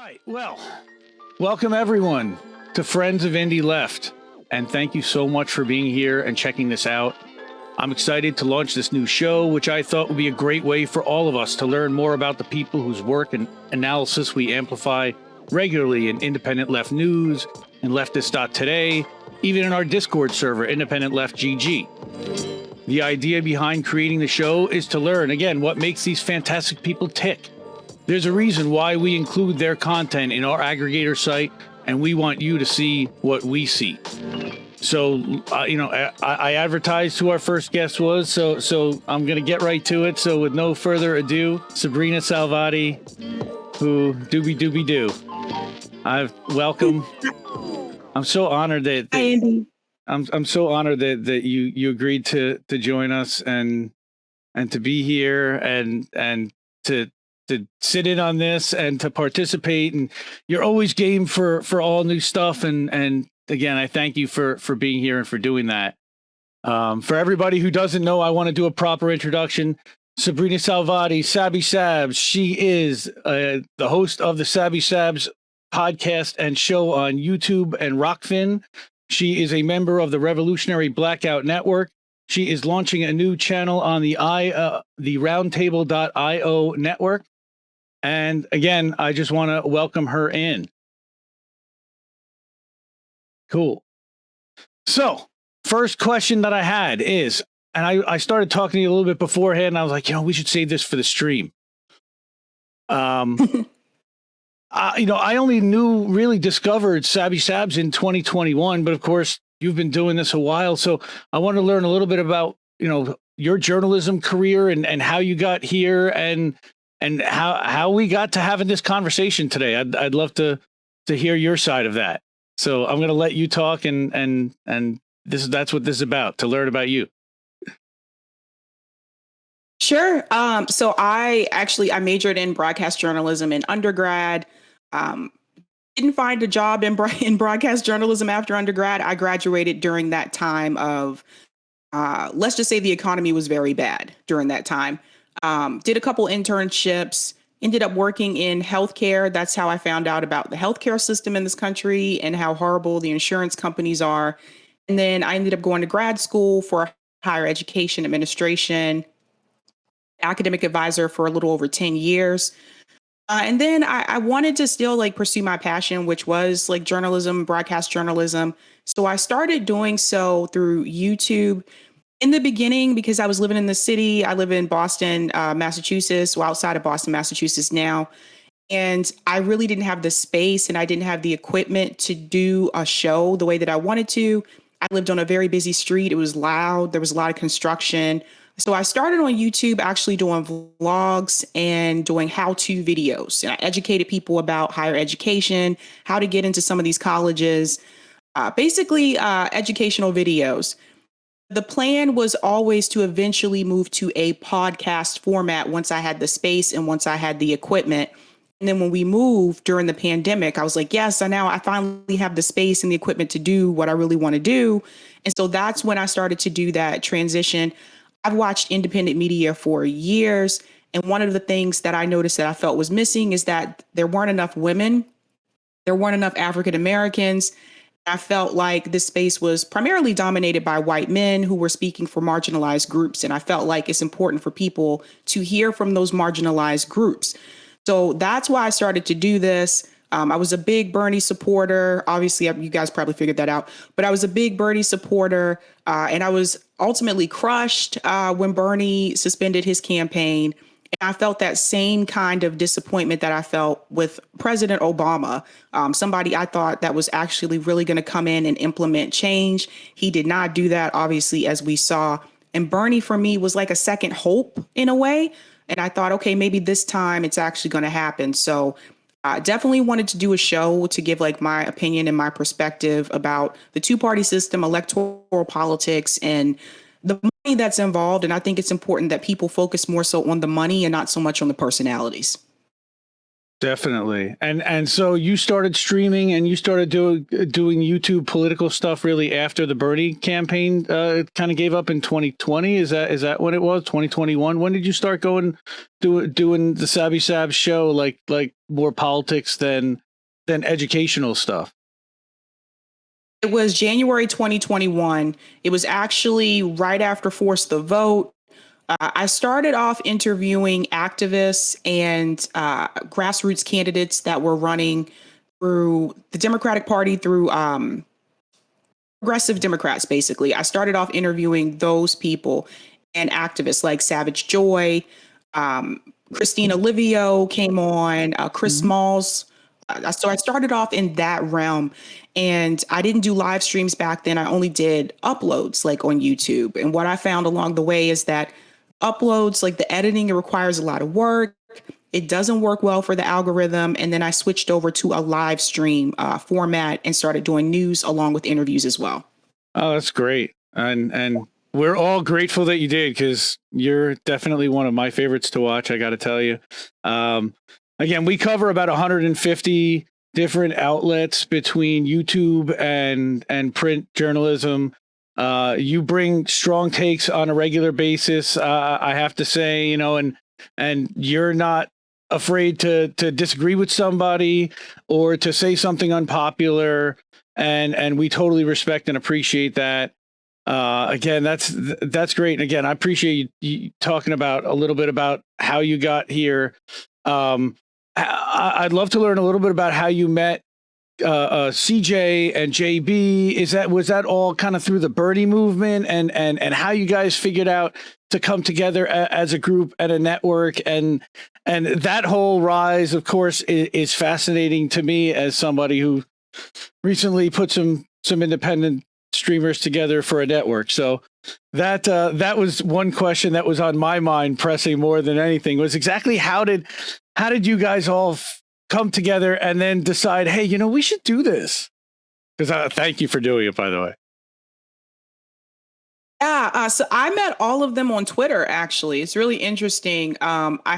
right. Well, welcome everyone to Friends of Indie Left. And thank you so much for being here and checking this out. I'm excited to launch this new show, which I thought would be a great way for all of us to learn more about the people whose work and analysis we amplify regularly in Independent Left News and Leftist.today, even in our Discord server, Independent Left GG. The idea behind creating the show is to learn, again, what makes these fantastic people tick. There's a reason why we include their content in our aggregator site, and we want you to see what we see. So, I advertised who our first guest was, so I'm going to get right to it. So with no further ado, Sabrina Salvati, who doobie do. Welcome. I'm so honored that Hi, Andy. I'm so honored that you agreed to join us and to be here and to sit in on this and to participate. And you're always game for all new stuff. And again, I thank you for being here and for doing that. For everybody who doesn't know, I want to do a proper introduction. Sabrina Salvati, Sabby Sabs. She is the host of the Sabby Sabs podcast and show on YouTube and Rockfin. She is a member of the Revolutionary Blackout Network. She is launching a new channel on the Roundtable.io network. And again, I just want to welcome her in. Cool. So, first question that I had is, and I started talking to you a little bit beforehand, and I was like, we should save this for the stream. I only really discovered Sabby Sabs in 2021, but of course, you've been doing this a while. So I want to learn a little bit about, your journalism career and how you got here and how we got to having this conversation today. I'd love to hear your side of that. So I'm going to let you talk and that's what this is about, to learn about you. Sure. So I majored in broadcast journalism in undergrad. Didn't find a job in broadcast journalism after undergrad. I graduated during that time of, let's just say the economy was very bad during that time. Did a couple internships, ended up working in healthcare. That's how I found out about the healthcare system in this country and how horrible the insurance companies are. And then I ended up going to grad school for higher education administration, academic advisor for a little over 10 years. And then I wanted to still pursue my passion, which was journalism, broadcast journalism. So I started doing so through YouTube in the beginning because I was living in the city. I live in Boston, Massachusetts, well, outside of Boston, Massachusetts now. And I really didn't have the space and I didn't have the equipment to do a show the way that I wanted to. I lived on a very busy street. It was loud. There was a lot of construction. So I started on YouTube actually doing vlogs and doing how-to videos. And I educated people about higher education, how to get into some of these colleges, basically educational videos. The plan was always to eventually move to a podcast format once I had the space and once I had the equipment. And then when we moved during the pandemic, I was like, yes, now I finally have the space and the equipment to do what I really want to do. And so that's when I started to do that transition. I've watched independent media for years. And one of the things that I noticed that I felt was missing is that there weren't enough women. There weren't enough African Americans. I felt like this space was primarily dominated by white men who were speaking for marginalized groups. And I felt like it's important for people to hear from those marginalized groups. So that's why I started to do this. I was a big Bernie supporter. Obviously, you guys probably figured that out, but I was a big Bernie supporter. And I was ultimately crushed when Bernie suspended his campaign. And I felt that same kind of disappointment that I felt with President Obama, somebody I thought that was actually really going to come in and implement change. He did not do that, obviously, as we saw. And Bernie, for me, was like a second hope in a way. And I thought, okay, maybe this time it's actually going to happen. So I definitely wanted to do a show to give my opinion and my perspective about the two-party system, electoral politics, and the money that's involved. And I think it's important that people focus more so on the money and not so much on the personalities. Definitely. And so you started streaming and you started doing YouTube political stuff really after the Bernie campaign kind of gave up in 2020. Is that when it was? 2021? When did you start doing the Sabby Sabs show, like more politics than educational stuff? It was January 2021. It was actually right after Force the Vote. I started off interviewing activists and grassroots candidates that were running through the Democratic Party, through progressive Democrats, basically. I started off interviewing those people and activists like Savage Joy, um, Christina Livio came on, Chris Mhm. Smalls. So I started off in that realm, and I didn't do live streams back then. I only did uploads like on YouTube. And what I found along the way is that uploads, like the editing, it requires a lot of work. It doesn't work well for the algorithm. And then I switched over to a live stream format and started doing news along with interviews as well. Oh, that's great. And we're all grateful that you did, because you're definitely one of my favorites to watch, I got to tell you. Um, Again, we cover about 150 different outlets between YouTube and print journalism. You bring strong takes on a regular basis. I have to say, and you're not afraid to disagree with somebody or to say something unpopular, and we totally respect and appreciate that. Again, that's great. And again, I appreciate you talking about a little bit about how you got here. I'd love to learn a little bit about how you met CJ and JB. Was that all kind of through the Birdie movement, and how you guys figured out to come together as a group and a network, and that whole rise, of course, is fascinating to me as somebody who recently put some independent streamers together for a network. So that was one question that was on my mind, pressing more than anything, was exactly how did you guys all come together and then decide, hey, we should do this? Because thank you for doing it, by the way. Yeah, so I met all of them on Twitter. Actually, it's really interesting. We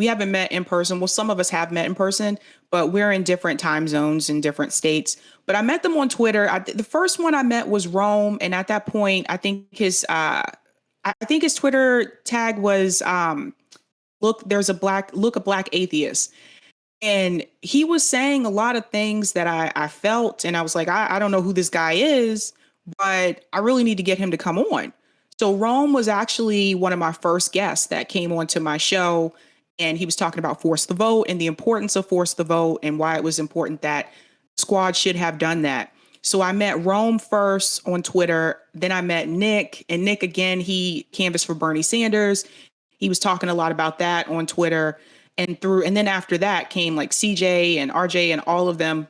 haven't met in person. Well, some of us have met in person, but we're in different time zones in different states. But I met them on Twitter. The first one I met was Rome, and at that point, I think his Twitter tag was "Look, there's a black atheist." And he was saying a lot of things that I felt, and I was like, I don't know who this guy is, but I really need to get him to come on. So Rome was actually one of my first guests that came onto my show, and he was talking about Force the Vote and the importance of Force the Vote and why it was important that squad should have done that. So I met Rome first on Twitter, then I met Nick, and Nick again, he canvassed for Bernie Sanders. He was talking a lot about that on Twitter, and then after that came like CJ and RJ and all of them,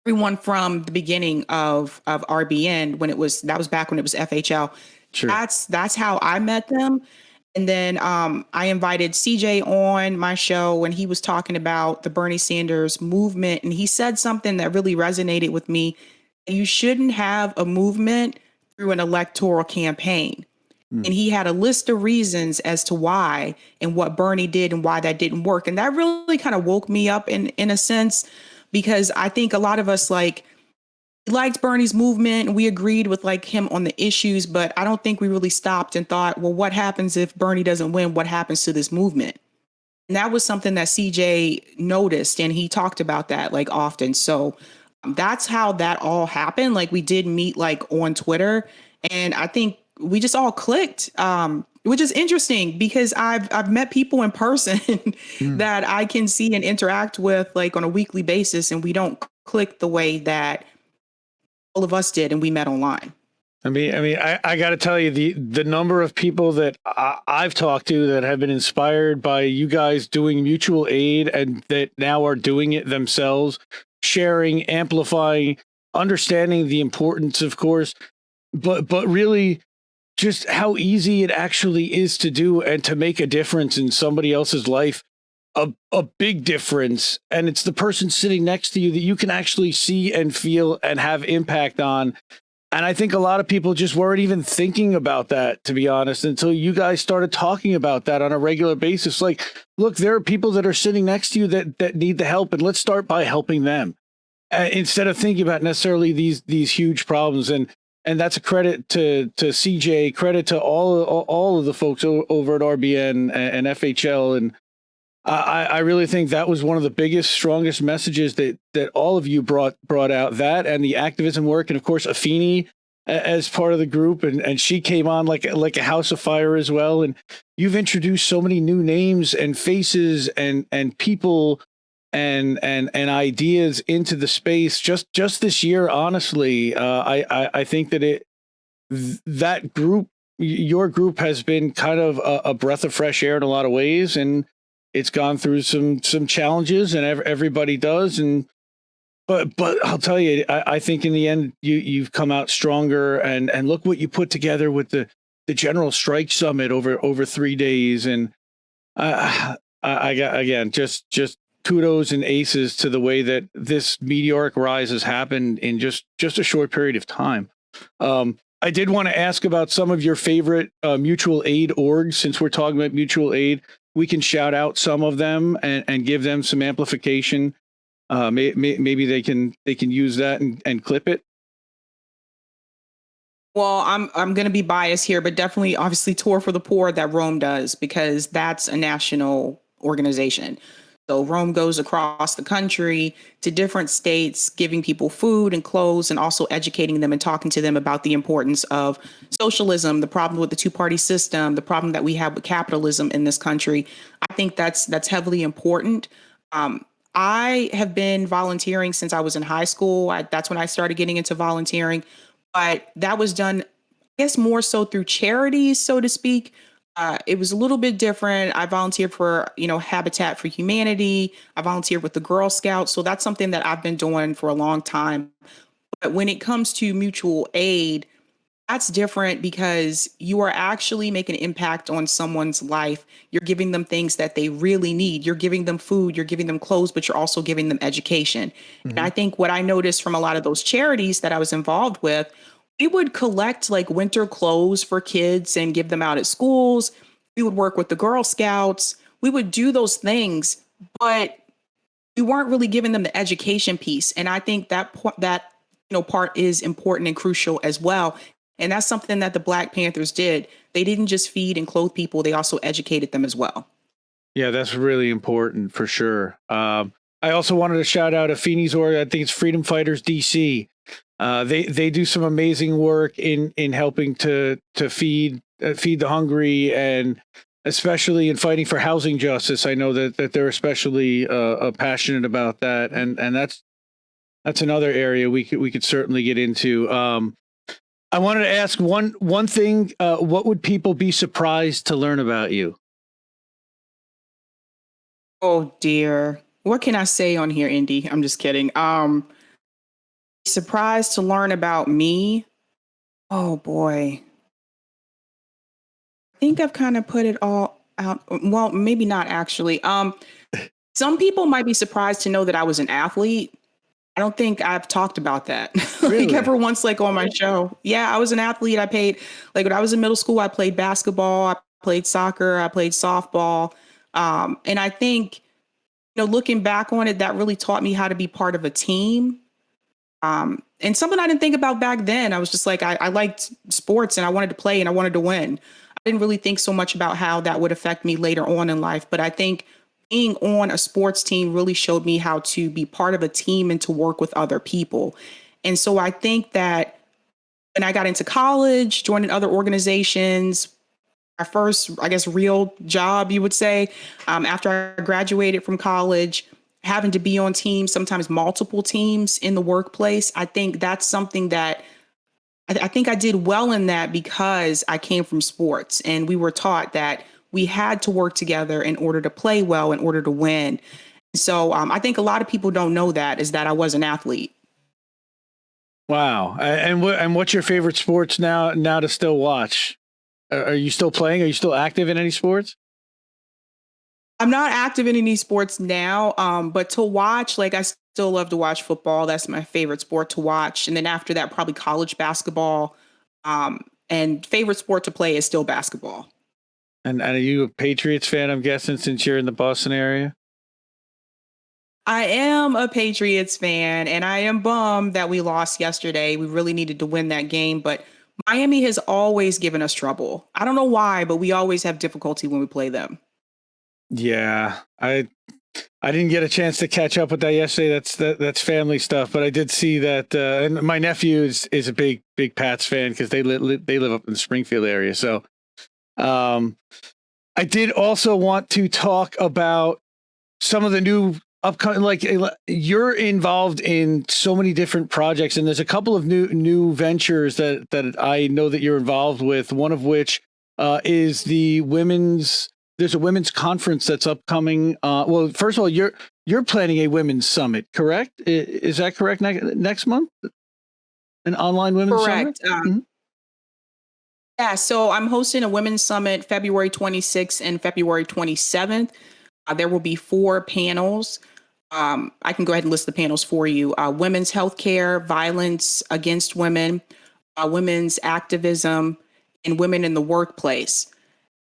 everyone from the beginning of RBN, that was back when it was FHL. Sure. That's how I met them. And then I invited CJ on my show when he was talking about the Bernie Sanders movement, and he said something that really resonated with me. You shouldn't have a movement through an electoral campaign. And he had a list of reasons as to why and what Bernie did and why that didn't work. And that really kind of woke me up in a sense, because I think a lot of us liked Bernie's movement and we agreed with like him on the issues, but I don't think we really stopped and thought, well, what happens if Bernie doesn't win? What happens to this movement? And that was something that CJ noticed, and he talked about that like often. So that's how that all happened. Like we did meet like on Twitter, and I think we just all clicked, which is interesting because I've met people in person that I can see and interact with like on a weekly basis, and we don't click the way that all of us did, and we met online. I got to tell you, the number of people that I've talked to that have been inspired by you guys doing mutual aid and that now are doing it themselves, sharing, amplifying, understanding the importance, of course, but really just how easy it actually is to do and to make a difference in somebody else's life, a big difference. And it's the person sitting next to you that you can actually see and feel and have impact on. And I think a lot of people just weren't even thinking about that, to be honest, until you guys started talking about that on a regular basis. Like, look, there are people that are sitting next to you that need the help, and let's start by helping them instead of thinking about necessarily these huge problems. And that's a credit to CJ, credit to all of the folks over at RBN and FHL. And I really think that was one of the biggest, strongest messages that all of you brought out, that and the activism work. And of course, Afeni as part of the group. And she came on like a house of fire as well. And you've introduced so many new names and faces and people and ideas into the space just this year. Honestly, I think that that group, your group, has been kind of a breath of fresh air in a lot of ways. And it's gone through some challenges, and everybody does. And but I'll tell you, I think in the end you've come out stronger. And look what you put together with the General Strike Summit over 3 days. And I got, again, just kudos and aces to the way that this meteoric rise has happened in just a short period of time. I did want to ask about some of your favorite mutual aid orgs. Since we're talking about mutual aid, we can shout out some of them and give them some amplification. Maybe they can use that and clip it. Well, I'm going to be biased here, but definitely, obviously, Tour for the Poor that Rome does, because that's a national organization. So Rome goes across the country to different states, giving people food and clothes, and also educating them and talking to them about the importance of socialism, the problem with the two-party system, the problem that we have with capitalism in this country. I think that's heavily important. I have been volunteering since I was in high school. That's when I started getting into volunteering, but that was done, I guess, more so through charities, so to speak. It was a little bit different. I volunteered for, Habitat for Humanity. I volunteered with the Girl Scouts. So that's something that I've been doing for a long time. But when it comes to mutual aid, that's different, because you are actually making an impact on someone's life. You're giving them things that they really need. You're giving them food, you're giving them clothes, but you're also giving them education. And I think what I noticed from a lot of those charities that I was involved with, we would collect like winter clothes for kids and give them out at schools. We would work with the Girl Scouts. We would do those things, but we weren't really giving them the education piece. And I think that part is important and crucial as well. And that's something that the Black Panthers did. They didn't just feed and clothe people, they also educated them as well. Yeah, that's really important for sure. I also wanted to shout out Afeni's org. I think it's Freedom Fighters DC. They do some amazing work in helping to feed the hungry, and especially in fighting for housing justice. I know that they're especially passionate about that, and that's another area we could certainly get into. I wanted to ask one thing. What would people be surprised to learn about you? Oh dear. What can I say on here, Indy? I'm just kidding. Surprised to learn about me. Oh boy. I think I've kind of put it all out. Well, maybe not actually. Some people might be surprised to know that I was an athlete. I don't think I've talked about that like Really? ever once, like on my show. Yeah, I was an athlete. I played, like when I was in middle school, I played basketball, I played soccer, I played softball. And I think, looking back on it, that really taught me how to be part of a team. And something I didn't think about back then. I was just like, I liked sports and I wanted to play and I wanted to win. I didn't really think so much about how that would affect me later on in life. But I think being on a sports team really showed me how to be part of a team and to work with other people. And so I think that when I got into college, joining other organizations, my first, I guess, real job, you would say, after I graduated from college, having to be on teams, sometimes multiple teams in the workplace, I think that's something that I think I did well in, that because I came from sports and we were taught that we had to work together in order to play well, in order to win. So I think a lot of people don't know that, is that I was an athlete. Wow. And what's your favorite sports now to still watch? Are you still playing? Are you still active in any sports? I'm not active in any sports now, but to watch, like I still love to watch football. That's my favorite sport to watch. And then after that, probably college basketball. And favorite sport to play is still basketball. And are you a Patriots fan, I'm guessing, since you're in the Boston area? I am a Patriots fan, and I am bummed that we lost yesterday. We really needed to win that game, but Miami has always given us trouble. I don't know why, but we always have difficulty when we play them. Yeah, I didn't get a chance to catch up with that yesterday. That's family stuff, but I did see that. And my nephew is a big Pats fan because they live up in the Springfield area. So, I did also want to talk about some of the new upcoming. Like you're involved in so many different projects, and there's a couple of new ventures that I know that you're involved with. One of which is the women's. There's a women's conference that's upcoming. Well, first of all, you're planning a women's summit, correct? Is that correct? Next month, an online women's Correct. summit. Mm-hmm. Yeah, so I'm hosting a women's summit February 26th and February 27th. There will be 4 panels. I can go ahead and list the panels for you. Women's healthcare, violence against women, women's activism, and women in the workplace.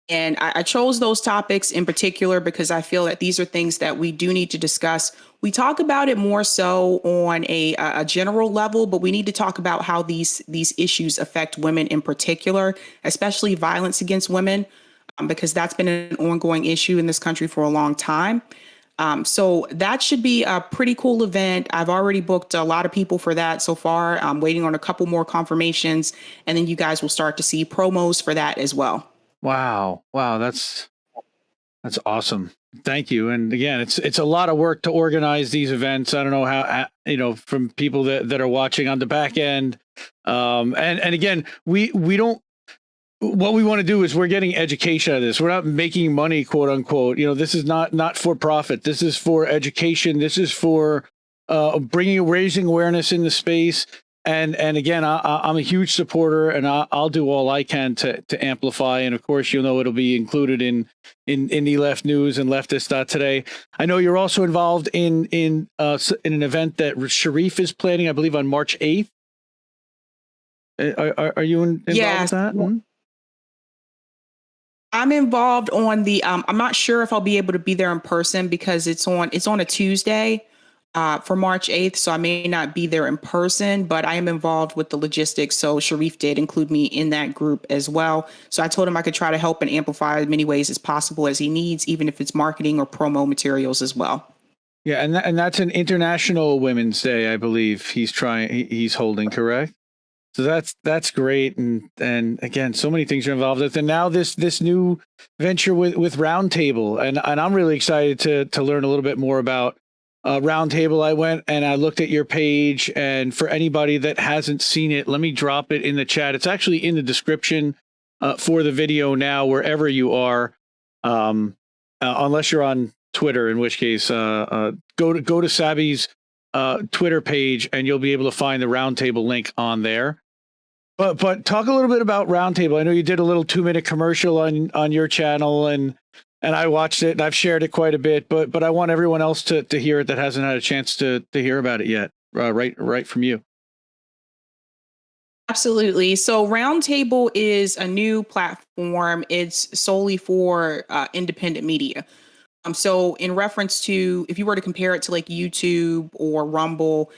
And I chose those topics in particular because I feel that these are things that we do need to discuss. We talk about it more so on a general level, but we need to talk about how these issues affect women in particular, especially violence against women, because that's been an ongoing issue in this country for a long time. So that should be a pretty cool event. I've already booked a lot of people for that so far. I'm waiting on a couple more confirmations, and then you guys will start to see promos for that as well. Wow, that's awesome. Thank you. And again, it's a lot of work to organize these events. I don't know how from people that are watching on the back end. And again, we don't. What we want to do is we're getting education out of this. We're not making money, quote unquote. This is not for profit. This is for education. This is for raising awareness in the space. And again, I'm a huge supporter, and I'll do all I can to amplify. And of course, it'll be included in the Left News and Leftist.today. I know you're also involved in an event that Sharif is planning, I believe, on March 8th. Are you involved with that? Mm-hmm. I'm involved on the. I'm not sure if I'll be able to be there in person because it's on a Tuesday. For March 8th, so I may not be there in person, but I am involved with the logistics. So Sharif did include me in that group as well. So I told him I could try to help and amplify as many ways as possible as he needs, even if it's marketing or promo materials as well. Yeah, and that's an International Women's Day, I believe he's holding, correct? So that's great, and again, so many things are involved with, and now this new venture with Roundtable, and I'm really excited to learn a little bit more about. Roundtable. I went and I looked at your page, and for anybody that hasn't seen it, let me drop it in the chat. It's actually in the description for the video now, wherever you are, unless you're on Twitter, in which case go to Sabby's Twitter page, and you'll be able to find the Roundtable link on there. But talk a little bit about Roundtable. I know you did a little 2-minute commercial on your channel, and I watched it, and I've shared it quite a bit, but I want everyone else to hear it that hasn't had a chance to hear about it yet, right from you. Absolutely. So Roundtable is a new platform. It's solely for independent media. So in reference to, if you were to compare it to like YouTube or Rumble,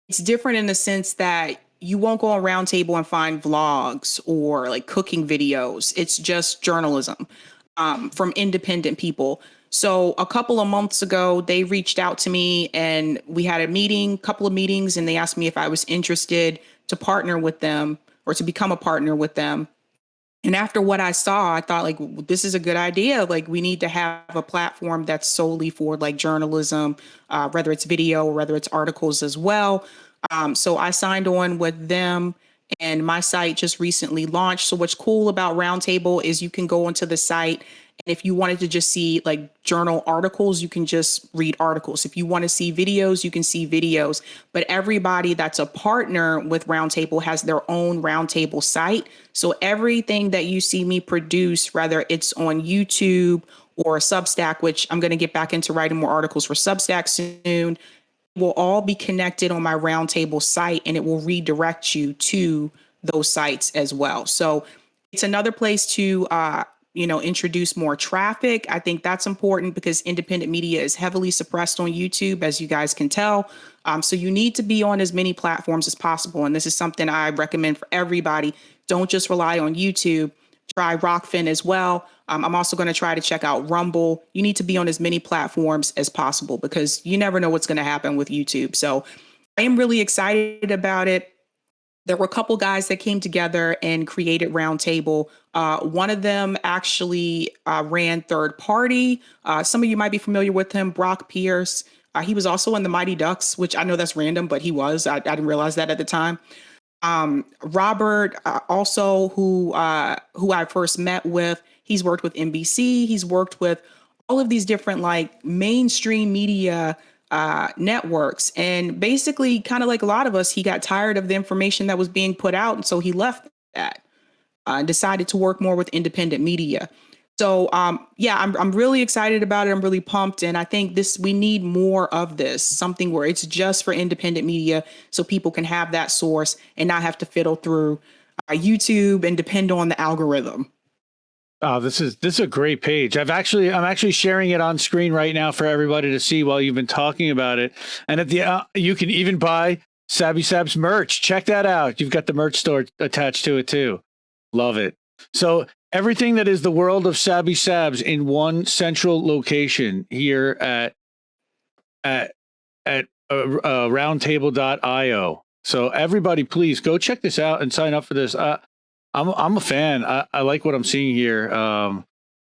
it's different in the sense that you won't go on Roundtable and find vlogs or like cooking videos. It's just journalism. From independent people. So a couple of months ago, they reached out to me and we had a couple of meetings, and they asked me if I was interested to partner with them or to become a partner with them. And after what I saw, I thought like, this is a good idea. Like we need to have a platform that's solely for like journalism, whether it's video or whether it's articles as well. So I signed on with them. And my site just recently launched. So what's cool about Roundtable is you can go onto the site, and if you wanted to just see like journal articles, you can just read articles. If you want to see videos, you can see videos. But everybody that's a partner with Roundtable has their own Roundtable site. So everything that you see me produce, whether it's on YouTube or Substack, which I'm going to get back into writing more articles for Substack soon, will all be connected on my Roundtable site, and it will redirect you to those sites as well. So it's another place to introduce more traffic. I think that's important because independent media is heavily suppressed on YouTube, as you guys can tell. So you need to be on as many platforms as possible, and this is something I recommend for everybody. Don't just rely on YouTube. Try Rockfin as well. I'm also going to try to check out Rumble. You need to be on as many platforms as possible because you never know what's going to happen with YouTube. So I am really excited about it. There were a couple guys that came together and created Roundtable. One of them actually ran third party. Some of you might be familiar with him, Brock Pierce. He was also in the Mighty Ducks, which I know that's random, but he was. I didn't realize that at the time. Robert, also who I first met with, he's worked with NBC. He's worked with all of these different like mainstream media networks, and basically, kind of like a lot of us, he got tired of the information that was being put out, and so he left that and decided to work more with independent media. So yeah, I'm really excited about it. I'm really pumped, and I think we need more of this, something where it's just for independent media, so people can have that source and not have to fiddle through YouTube and depend on the algorithm. Oh, this is a great page. I'm actually sharing it on screen right now for everybody to see while you've been talking about it. And at the you can even buy Sabby Sabs merch. Check that out. You've got the merch store attached to it too. Love it. So everything that is the world of Sabby Sabs in one central location here at roundtable.io. So everybody, please go check this out and sign up for this. I'm a fan. I like what I'm seeing here.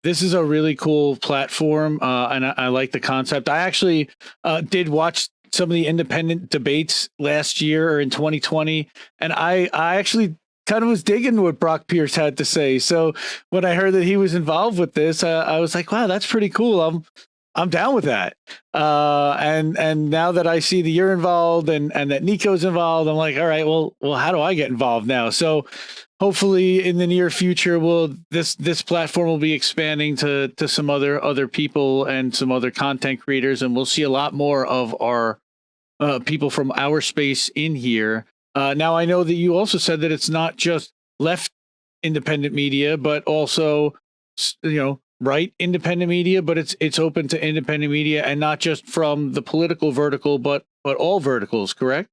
This is a really cool platform, and I like the concept. I actually did watch some of the independent debates last year or in 2020, and I actually kind of was digging what Brock Pierce had to say. So when I heard that he was involved with this, I was like, wow, that's pretty cool. I'm down with that. And now that I see that you're involved and that Nico's involved, I'm like, all right, well, how do I get involved now? So hopefully in the near future, this platform will be expanding to some other people and some other content creators, and we'll see a lot more of our people from our space in here. Now I know that you also said that it's not just left independent media, but also right independent media, but it's open to independent media and not just from the political vertical, but all verticals, correct?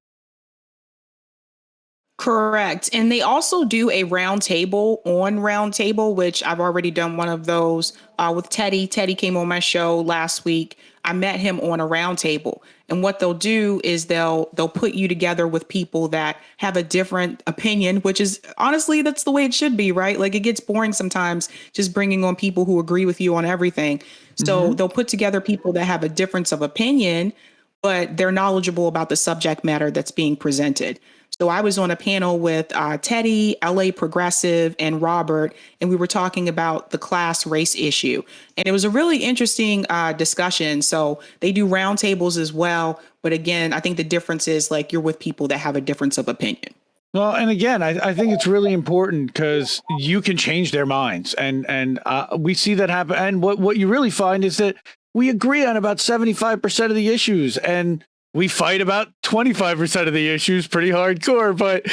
Correct. And they also do a roundtable on Roundtable, which I've already done one of those with Teddy. Teddy came on my show last week. I met him on a roundtable. And what they'll do is they'll put you together with people that have a different opinion, which is honestly, that's the way it should be, right? Like it gets boring sometimes just bringing on people who agree with you on everything. So they'll put together people that have a difference of opinion, but they're knowledgeable about the subject matter that's being presented. So I was on a panel with Teddy, LA Progressive, and Robert, and we were talking about the class race issue. And it was a really interesting discussion. So they do roundtables as well. But again, I think the difference is like you're with people that have a difference of opinion. Well, and again, I think it's really important because you can change their minds, and we see that happen. And what you really find is that we agree on about 75% of the issues, and we fight about 25% of the issues pretty hardcore, but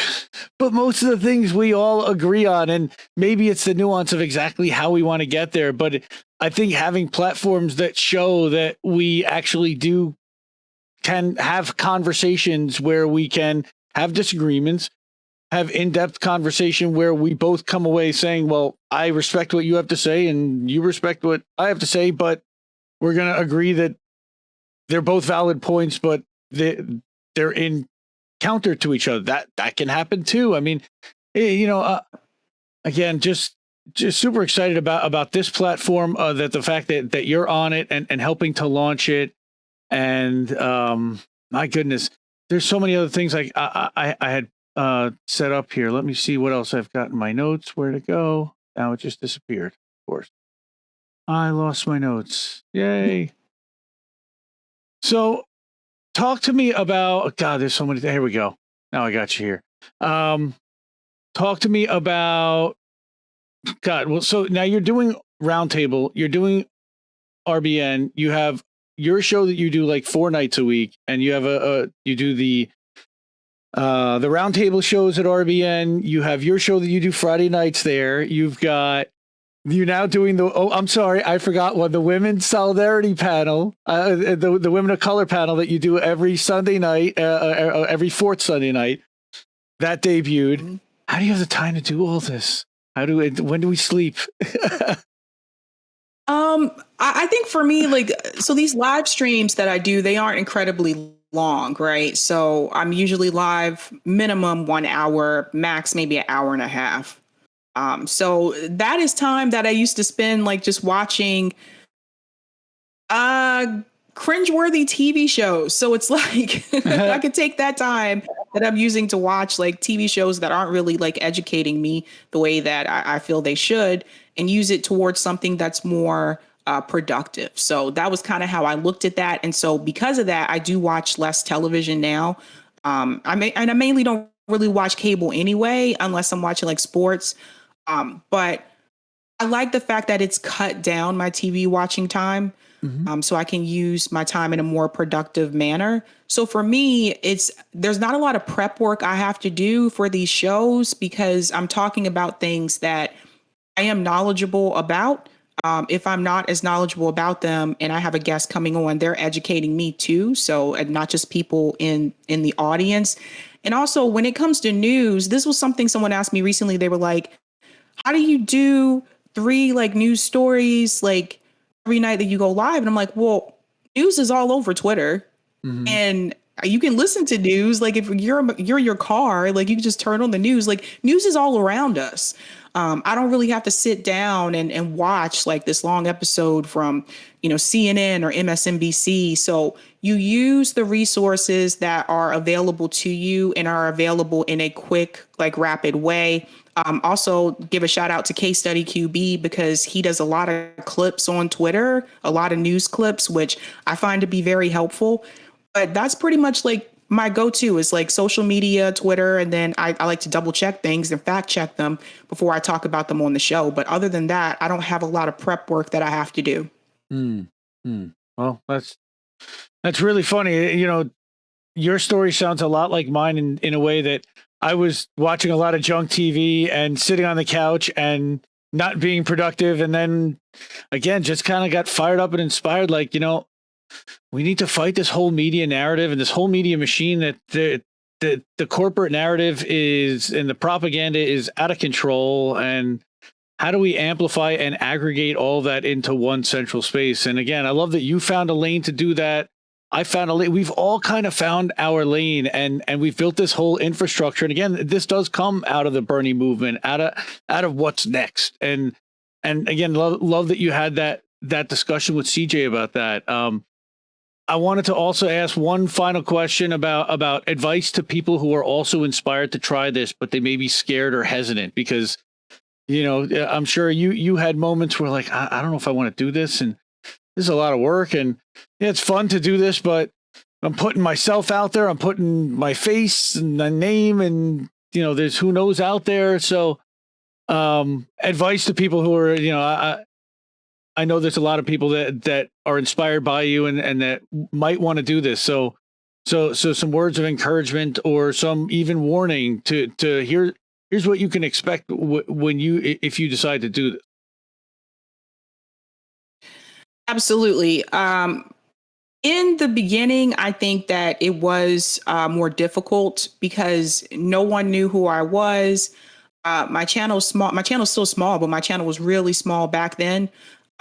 most of the things we all agree on, and maybe it's the nuance of exactly how we want to get there. But I think having platforms that show that we actually can have conversations where we can have disagreements, have in-depth conversation where we both come away saying, well, I respect what you have to say and you respect what I have to say, but we're going to agree that they're both valid points, but they're in counter to each other. That can happen too. I mean, again, just super excited about this platform, that the fact that you're on it and helping to launch it. And my goodness, there's so many other things like I had set up here. Let me see what else I've got in my notes. Where to go? Now it just disappeared. Of course, I lost my notes. Yay. So talk to me about, God, there's so many. Here we go. Now I got you here. Talk to me about, God. Well, so now you're doing Roundtable, you're doing RBN, you have your show that you do like 4 nights a week, and you have you do the Roundtable shows at RBN. You have your show that you do Friday nights there. You're now doing I'm sorry, I forgot one, the Women's Solidarity panel, the Women of Color panel that you do every Sunday night, every fourth Sunday night. That debuted. Mm-hmm. How do you have the time to do all this? When do we sleep? I think for me, like, so these live streams that I do, they aren't incredibly long, right? So I'm usually live minimum 1 hour, max maybe an hour and a half. So that is time that I used to spend like just watching cringeworthy TV shows. So it's like I could take that time that I'm using to watch like TV shows that aren't really like educating me the way that I feel they should, and use it towards something that's more productive. So that was kind of how I looked at that. And so because of that, I do watch less television now. I mainly don't really watch cable anyway, unless I'm watching like sports. But I like the fact that it's cut down my TV watching time. Mm-hmm. So I can use my time in a more productive manner. So for me, there's not a lot of prep work I have to do for these shows because I'm talking about things that I am knowledgeable about. If I'm not as knowledgeable about them and I have a guest coming on, they're educating me too. So and not just people in the audience. And also when it comes to news, this was something someone asked me recently. They were like, how do you do 3 like news stories like every night that you go live? And I'm like, well, news is all over Twitter. Mm-hmm. And you can listen to news. Like if you're in your car, like you can just turn on the news. Like news is all around us. I don't really have to sit down and watch like this long episode from, CNN or MSNBC. So you use the resources that are available to you and are available in a quick, like rapid way. Also give a shout out to Case Study QB because he does a lot of clips on Twitter, a lot of news clips, which I find to be very helpful. But that's pretty much like my go-to is like social media, Twitter, and then I like to double check things and fact check them before I talk about them on the show. But other than that, I don't have a lot of prep work that I have to do. Well, that's really funny. Your story sounds a lot like mine in a way that I was watching a lot of junk TV and sitting on the couch and not being productive. And then again, just kind of got fired up and inspired. Like, we need to fight this whole media narrative and this whole media machine that the corporate narrative is and the propaganda is out of control. And how do we amplify and aggregate all that into one central space? And again, I love that you found a lane to do that. I found a lane. We've all kind of found our lane and we've built this whole infrastructure. And again, this does come out of the Bernie movement, out of what's next. And again, love that you had that discussion with CJ about that. I wanted to also ask one final question about advice to people who are also inspired to try this, but they may be scared or hesitant because, I'm sure you had moments where like, I don't know if I want to do this. And this is a lot of work and yeah, it's fun to do this, but I'm putting myself out there. I'm putting my face and my name and, there's who knows out there. So advice to people who are, I know there's a lot of people that are inspired by you and that might want to do this. So some words of encouragement or some even warning to here's what you can expect if you decide to do this. Absolutely. In the beginning, I think that it was more difficult because no one knew who I was. My channel's small. My channel's still small, but my channel was really small back then.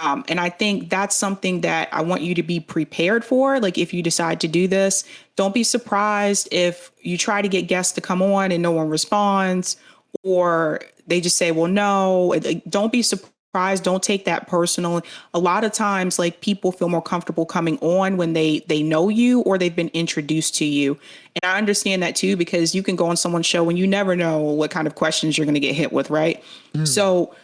And I think that's something that I want you to be prepared for. Like if you decide to do this, don't be surprised if you try to get guests to come on and no one responds, or they just say, well, no. Don't be surprised. Don't take that personal. A lot of times, like people feel more comfortable coming on when they know you or they've been introduced to you. And I understand that too, because you can go on someone's show and you never know what kind of questions you're going to get hit with. Right. So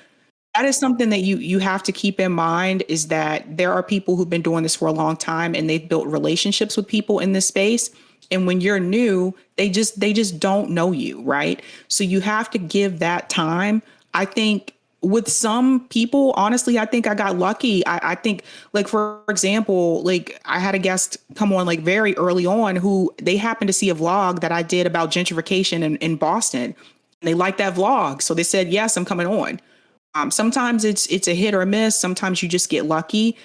that is something that you have to keep in mind, is that there are people who've been doing this for a long time and they've built relationships with people in this space. And when you're new, they just don't know you, right? So you have to give that time. I think with some people, honestly, I think I got lucky. I think, like, for example, like I had a guest come on like very early on who they happened to see a vlog that I did about gentrification in Boston. And they liked that vlog. So they said, yes, I'm coming on. Sometimes it's a hit or a miss. Sometimes you just get lucky,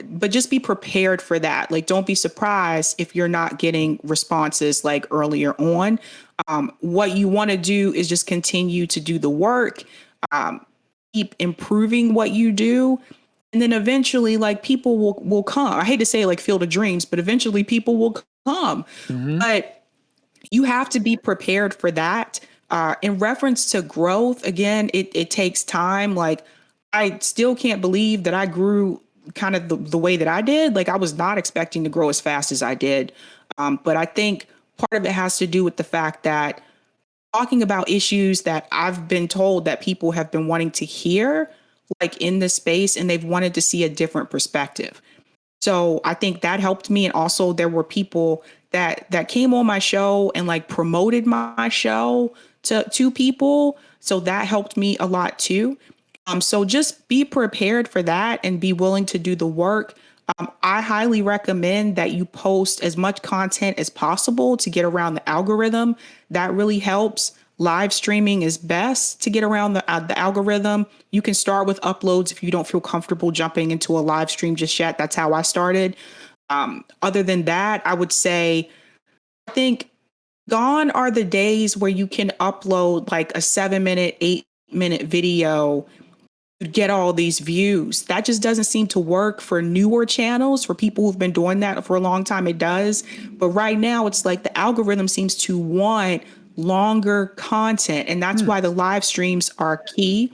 but just be prepared for that. Like, don't be surprised if you're not getting responses like earlier on. What you want to do is just continue to do the work, keep improving what you do. And then eventually, like, people will come. I hate to say like Field of Dreams, but eventually people will come. Mm-hmm. But you have to be prepared for that. In reference to growth, again, it takes time. Like, I still can't believe that I grew kind of the way that I did. Like, I was not expecting to grow as fast as I did. But I think part of it has to do with the fact that talking about issues that I've been told that people have been wanting to hear, like in this space, and they've wanted to see a different perspective. So I think that helped me. And also there were people that came on my show and like promoted my show to people. So that helped me a lot too. So just be prepared for that and be willing to do the work. I highly recommend that you post as much content as possible to get around the algorithm. That really helps. Live streaming is best to get around the algorithm. You can start with uploads if you don't feel comfortable jumping into a live stream just yet. That's how I started. Other than that, I would say, I think gone are the days where you can upload like a 7-minute, 8-minute video, get all these views. That just doesn't seem to work for newer channels. For people who've been doing that for a long time, it does. But right now, it's like the algorithm seems to want longer content, and that's why the live streams are key.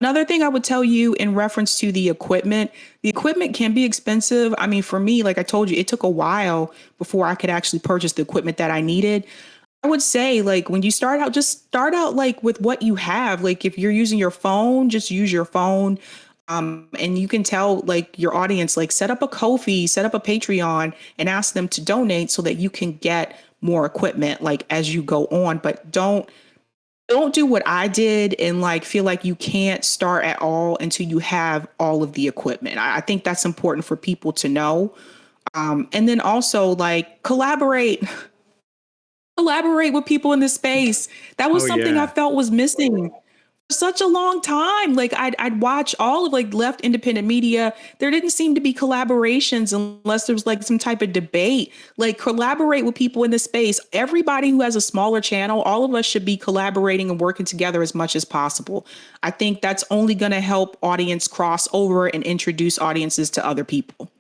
Another thing I would tell you in reference to the equipment can be expensive. I mean, for me, like I told you, it took a while before I could actually purchase the equipment that I needed. I would say, like, when you start out, just start out like with what you have. Like, if you're using your phone, just use your phone. And you can tell like your audience, like, set up a Ko-fi, set up a Patreon, and ask them to donate so that you can get more equipment like as you go on. But don't do what I did and like feel like you can't start at all until you have all of the equipment. I think that's important for people to know. And then also like collaborate with people in this space. That was something I felt was missing for such a long time. Like I'd watch all of like left independent media. There didn't seem to be collaborations unless there was like some type of debate. Like, collaborate with people in this space. Everybody who has a smaller channel, all of us should be collaborating and working together as much as possible. I think that's only going to help audience cross over and introduce audiences to other people.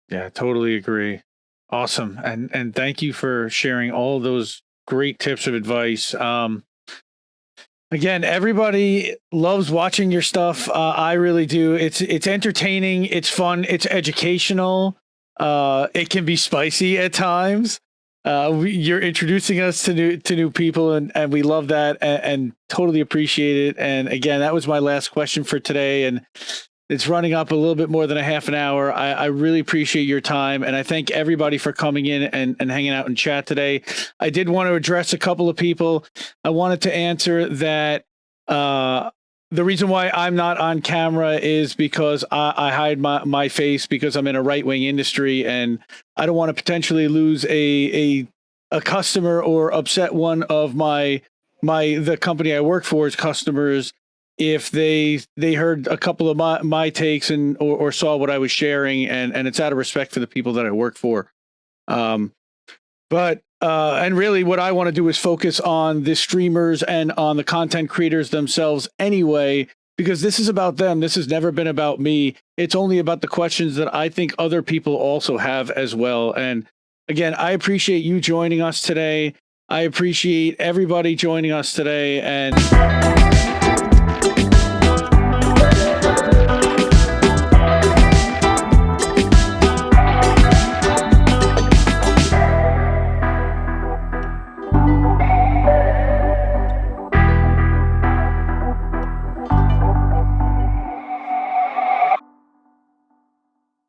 Yeah, totally agree. Awesome. And thank you for sharing all those great tips of advice. Again, everybody loves watching your stuff. I really do. It's entertaining. It's fun. It's educational. It can be spicy at times. You're introducing us to new people, and we love that and totally appreciate it. And again, that was my last question for today. And it's running up a little bit more than a half an hour. I really appreciate your time, and I thank everybody for coming in and hanging out in chat today. I did want to address a couple of people. I wanted to answer that the reason why I'm not on camera is because I hide my face because I'm in a right-wing industry, and I don't want to potentially lose a customer or upset one of the company I work for's customers if they heard a couple of my takes or saw what I was sharing, and it's out of respect for the people that I work for. But really what I want to do is focus on the streamers and on the content creators themselves anyway, because this is about them. This has never been about me. It's only about the questions that I think other people also have as well. And again, I appreciate you joining us today. I appreciate everybody joining us today. And